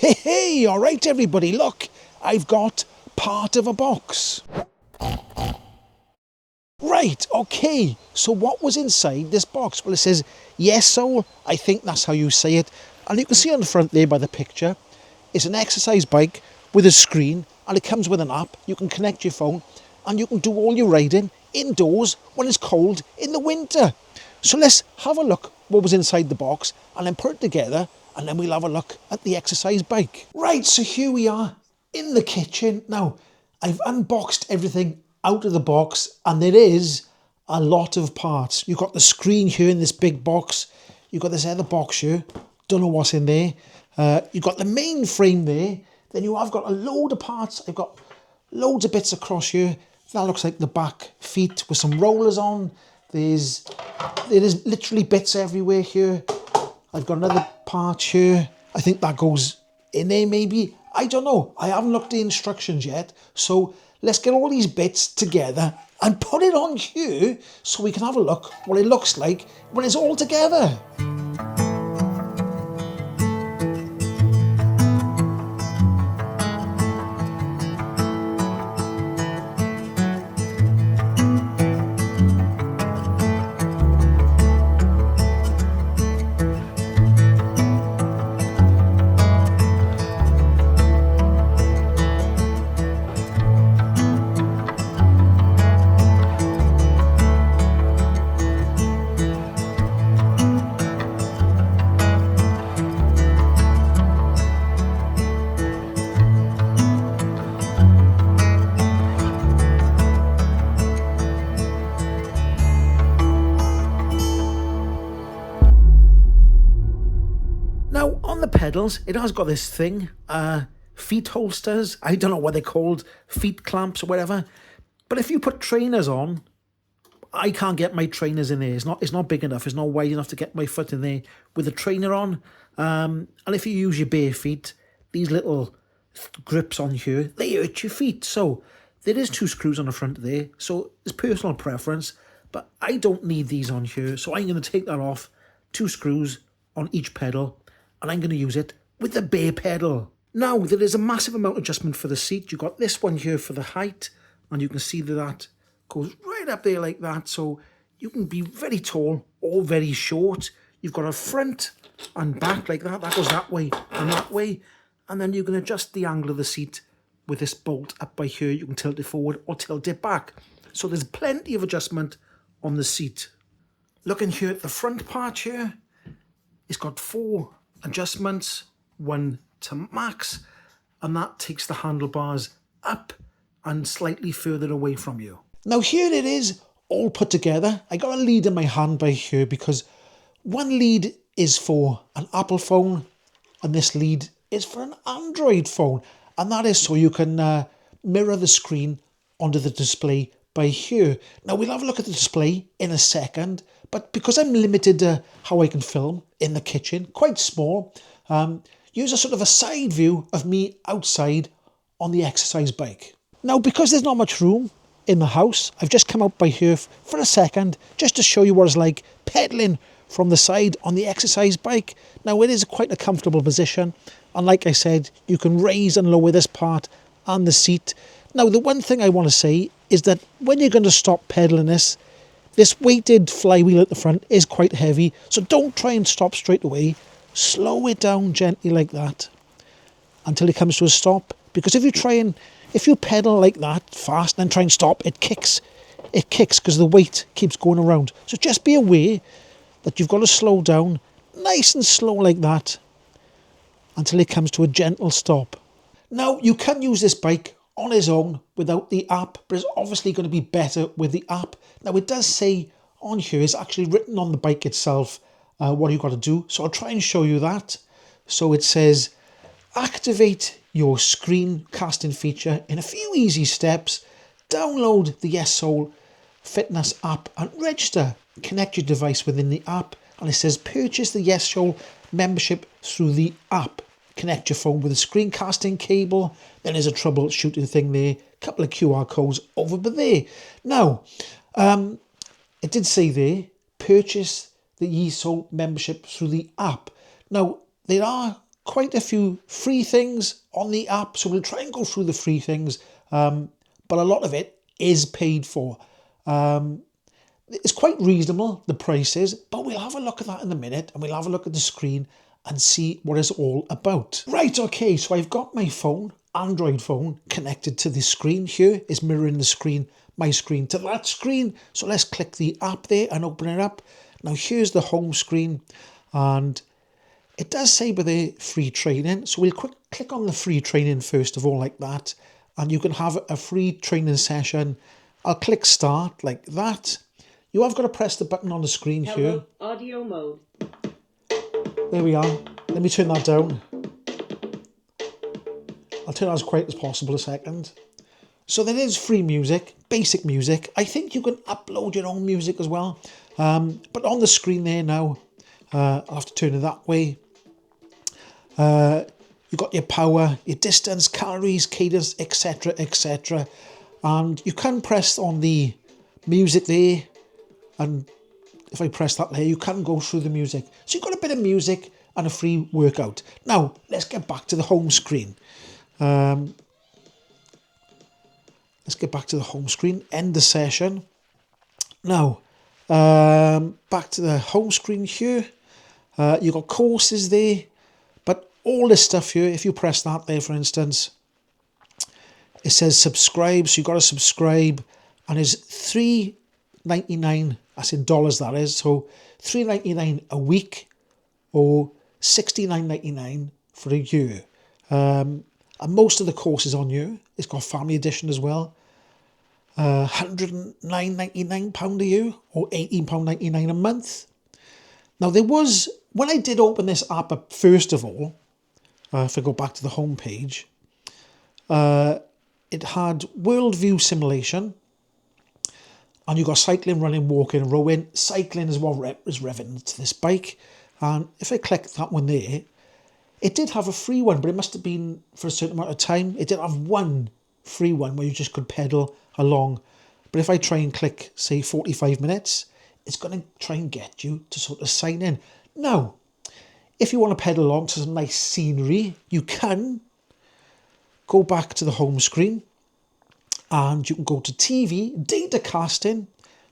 Hey, all right, everybody, look, I've got part of a box. Right, okay, so what was inside this box? Well, it says Yesoul, I think that's how you say it. And you can see on the front there by the picture, it's an exercise bike with a screen, and it comes with an app. You can connect your phone, and you can do all your riding indoors when it's cold in the winter. So let's have a look what was inside the box, and then put it together, and then we'll have a look at the exercise bike. Right, so here we are in the kitchen. Now, I've unboxed everything out of the box, and there is a lot of parts. You've got the screen here in this big box. You've got this other box here. Don't know what's in there. You've got the main frame there. Then you have got a load of parts. I've got loads of bits across here. That looks like the back feet with some rollers on. There's literally bits everywhere here. I've got another part here. I think that goes in there maybe. I don't know. I haven't looked at the instructions yet. So let's get all these bits together and put it on here so we can have a look what it looks like when it's all together. Now, on the pedals, it has got this thing, feet holsters. I don't know what they're called, feet clamps or whatever. But if you put trainers on, I can't get my trainers in there. It's not big enough. It's not wide enough to get my foot in there with a trainer on. And if you use your bare feet, these little grips on here, they hurt your feet. So there is 2 screws on the front there. So it's personal preference. But I don't need these on here. So I'm going to take that off. 2 screws on each pedal. And I'm going to use it with the bare pedal. Now, there is a massive amount of adjustment for the seat. You've got this one here for the height, and you can see that goes right up there like that. So you can be very tall or very short. You've got a front and back like that. That goes that way and that way. And then you can adjust the angle of the seat with this bolt up by here. You can tilt it forward or tilt it back. So there's plenty of adjustment on the seat. Looking here at the front part here, it's got 4 adjustments, 1 to max, and that takes the handlebars up and slightly further away from you. Now here it is all put together. I got a lead in my hand by here because one lead is for an Apple phone and this lead is for an Android phone, and that is so you can mirror the screen onto the display by here. Now we'll have a look at the display in a second, but because I'm limited to how I can film in the kitchen, quite small, use a sort of a side view of me outside on the exercise bike. Now, because there's not much room in the house, I've just come out by here for a second just to show you what it's like pedaling from the side on the exercise bike. Now, it is quite a comfortable position, and like I said, you can raise and lower this part and the seat. Now, the one thing I want to say is that when you're going to stop pedaling this weighted flywheel at the front is quite heavy, so don't try and stop straight away. Slow it down gently like that until it comes to a stop, because if you pedal like that fast and then try and stop, it kicks because the weight keeps going around. So just be aware that you've got to slow down nice and slow like that until it comes to a gentle stop. Now, you can use this bike on its own without the app, but it's obviously going to be better with the app. Now, it does say on here, it's actually written on the bike itself what you've got to do. So I'll try and show you that. So it says, activate your screen casting feature in a few easy steps. Download the Yesoul Fitness app and register. Connect your device within the app. And it says, purchase the Yesoul membership through the app. Connect your phone with a screencasting cable. Then there's a troubleshooting thing there. A couple of QR codes over there. Now, it did say there, purchase the Yesoul membership through the app. Now, there are quite a few free things on the app, so we'll try and go through the free things, but a lot of it is paid for. It's quite reasonable, the prices, but we'll have a look at that in a minute, and we'll have a look at the screen and see what it's all about. Right, okay, so I've got my phone, Android phone, connected to the screen here. It's mirroring the screen, my screen to that screen. So let's click the app there and open it up. Now here's the home screen, and it does say by the free training. So we'll click on the free training first of all, like that, and you can have a free training session. I'll click start like that. You have got to press the button on the screen here. Hello, audio mode. There we are. Let me turn that down. I'll turn it as quiet as possible a second. So there is free music, basic music. I think you can upload your own music as well. But on the screen there now, I'll have to turn it that way. You've got your power, your distance, calories, cadence, etc, etc. And you can press on the music there, and if I press that there, you can go through the music. So you've got a bit of music and a free workout. Now, let's get back to the home screen. Let's get back to the home screen, end the session. Now, back to the home screen here. You've got courses there, but all this stuff here, if you press that there, for instance, it says subscribe, so you've got to subscribe, and it's $3.99, that's in dollars that is, so $3.99 a week or $69.99 for a year. And most of the courses on here, it's got family edition as well, £109.99 a year or £18.99 a month. Now there was, when I did open this app up first of all, if I go back to the home page, it had worldview simulation, and you got cycling, running, walking, rowing. Cycling is what is revving to this bike. And if I click that one there, it did have a free one, but it must have been for a certain amount of time. It did have one free one where you just could pedal along. But if I try and click, say, 45 minutes, it's going to try and get you to sort of sign in. Now, if you want to pedal along to some nice scenery, you can go back to the home screen, and you can go to TV, data casting,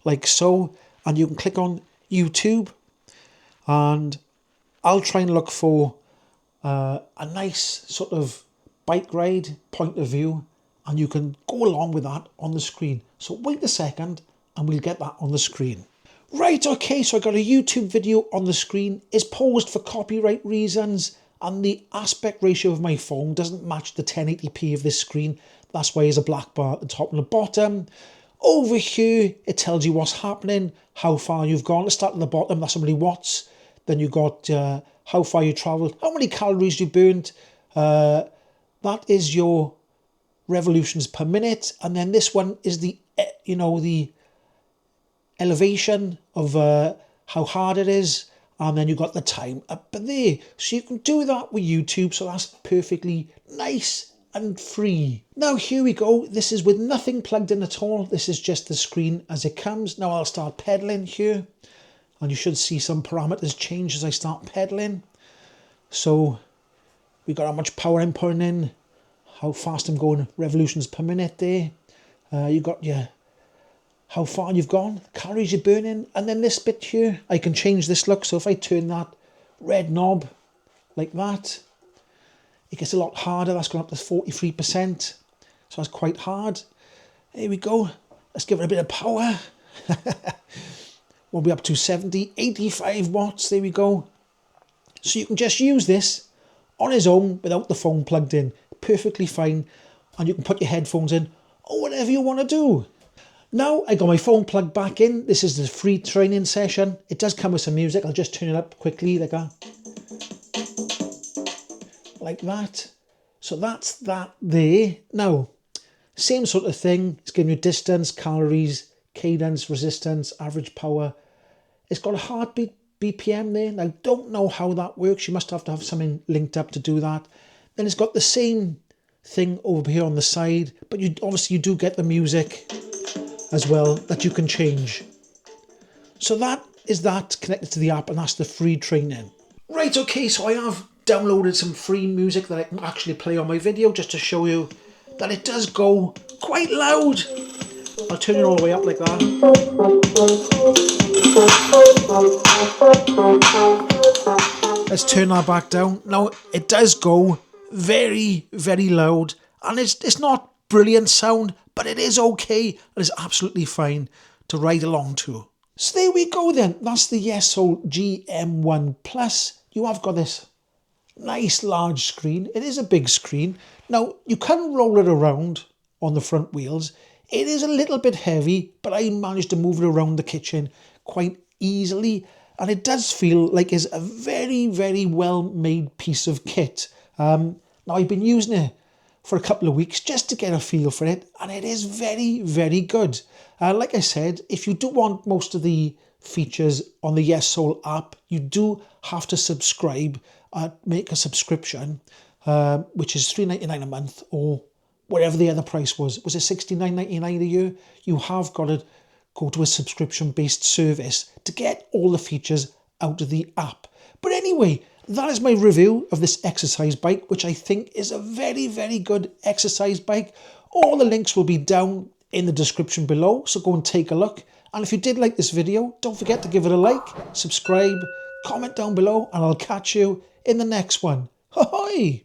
like so, and you can click on YouTube, and I'll try and look for a nice sort of bike ride point of view, and you can go along with that on the screen. So wait a second, and we'll get that on the screen. Right, okay, so I got a YouTube video on the screen. It's paused for copyright reasons, and the aspect ratio of my phone doesn't match the 1080p of this screen. That's why there's a black bar at the top and the bottom. Over here, it tells you what's happening, how far you've gone. Let's start at the bottom, that's how many watts. Then you got how far you travelled, how many calories you burnt. That is your revolutions per minute. And then this one is the, the elevation of how hard it is. And then you got the time up there. So you can do that with YouTube. So that's perfectly nice and free. Now here we go. This is with nothing plugged in at all. This is just the screen as it comes. Now I'll start pedaling here, and you should see some parameters change as I start pedaling. So we got how much power I'm putting in, how fast I'm going, revolutions per minute there. You got your how far you've gone, calories you're burning, and then this bit here, I can change this look. So if I turn that red knob like that, it gets a lot harder. That's going up to 43%. So that's quite hard. There we go. Let's give it a bit of power. We'll be up to 70, 85 watts. There we go. So you can just use this on its own without the phone plugged in. Perfectly fine. And you can put your headphones in or whatever you want to do. Now I got my phone plugged back in. This is the free training session. It does come with some music. I'll just turn it up quickly like that. Like that. So that's that there. Now, same sort of thing. It's giving you distance, calories, cadence, resistance, average power. It's got a heartbeat BPM there. Now, I don't know how that works. You must have to have something linked up to do that. Then it's got the same thing over here on the side, but you obviously you do get the music as well that you can change. So that is that connected to the app, and that's the free training. Right, okay, so I have downloaded some free music that I can actually play on my video just to show you that it does go quite loud. I'll turn it all the way up like that. Let's turn that back down. Now, it does go very, very loud, and it's not brilliant sound, but it is okay, and it's absolutely fine to ride along to. So there we go then. That's the Yesoul G1M Plus. You have got this nice large screen. It is a big screen. Now, you can roll it around on the front wheels. It is a little bit heavy, but I managed to move it around the kitchen quite easily. And it does feel like it's a very, very well-made piece of kit. Now, I've been using it for a couple of weeks just to get a feel for it. And it is very, very good. Like I said, if you do want most of the features on the Yesoul app, you do have to subscribe, make a subscription, which is $3.99 a month, or whatever the other price was. Was it $69.99 a year? You have got to go to a subscription-based service to get all the features out of the app. But anyway, that is my review of this exercise bike, which I think is a very, very good exercise bike. All the links will be down in the description below, so go and take a look. And if you did like this video, don't forget to give it a like, subscribe, comment down below, and I'll catch you in the next one. Ahoy!